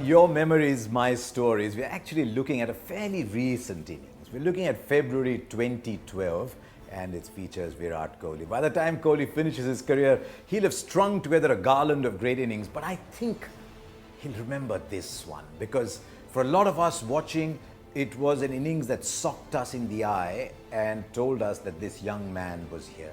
Your memories, my stories. We're actually looking at a fairly recent innings. We're looking at February 2012 and it features Virat Kohli. By the time Kohli finishes his career, he'll have strung together a garland of great innings, but I think he'll remember this one because for a lot of us watching, it was an innings that socked us in the eye and told us that this young man was here.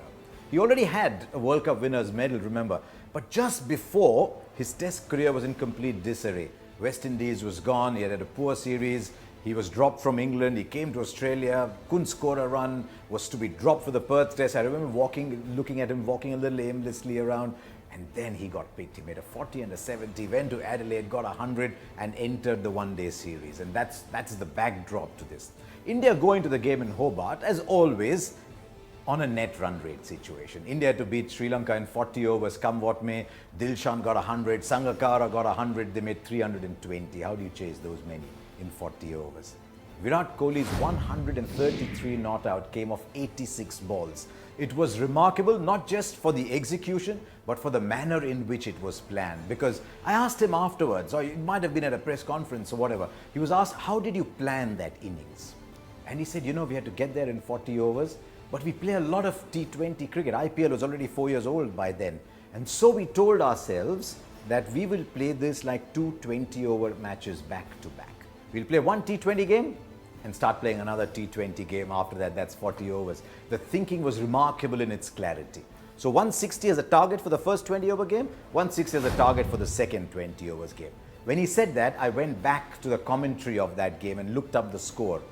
He already had a World Cup winner's medal, remember, but just before, his test career was in complete disarray. West Indies was gone, he had a poor series, he was dropped from England, he came to Australia, couldn't score a run, was to be dropped for the Perth Test. I remember looking at him walking a little aimlessly around, and then he got picked. He made a 40 and a 70, went to Adelaide, got 100 and entered the one-day series. And that's the backdrop to this. India going to the game in Hobart, as always, on a net run rate situation. India to beat Sri Lanka in 40 overs, come what may. Dilshan got 100, Sangakkara got 100, they made 320. How do you chase those many in 40 overs? Virat Kohli's 133 not out came off 86 balls. It was remarkable not just for the execution, but for the manner in which it was planned. Because I asked him afterwards, or it might have been at a press conference or whatever, he was asked, how did you plan that innings? And he said, we had to get there in 40 overs, but we play a lot of T20 cricket. IPL was already 4 years old by then. And so we told ourselves that we will play this like two 20-over matches back to back. We'll play one T20 game and start playing another T20 game after that. That's 40 overs. The thinking was remarkable in its clarity. So 160 as a target for the first 20-over game, 160 as a target for the second 20 overs game. When he said that, I went back to the commentary of that game and looked up the score.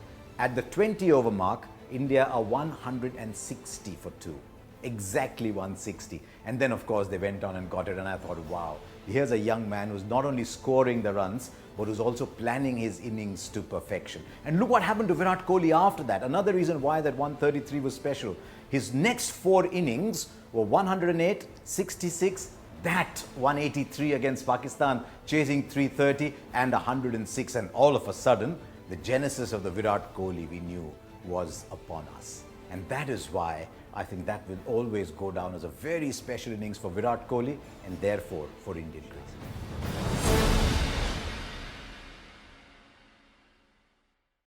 At the 20-over mark, India are 160 for 2. Exactly 160. And then, of course, they went on and got it. And I thought, wow, here's a young man who's not only scoring the runs, but who's also planning his innings to perfection. And look what happened to Virat Kohli after that. Another reason why that 133 was special. His next 4 innings were 108, 66, that 183 against Pakistan, chasing 330 and 106. And all of a sudden, the genesis of the Virat Kohli we knew was upon us. And that is why I think that will always go down as a very special innings for Virat Kohli and therefore for Indian cricket.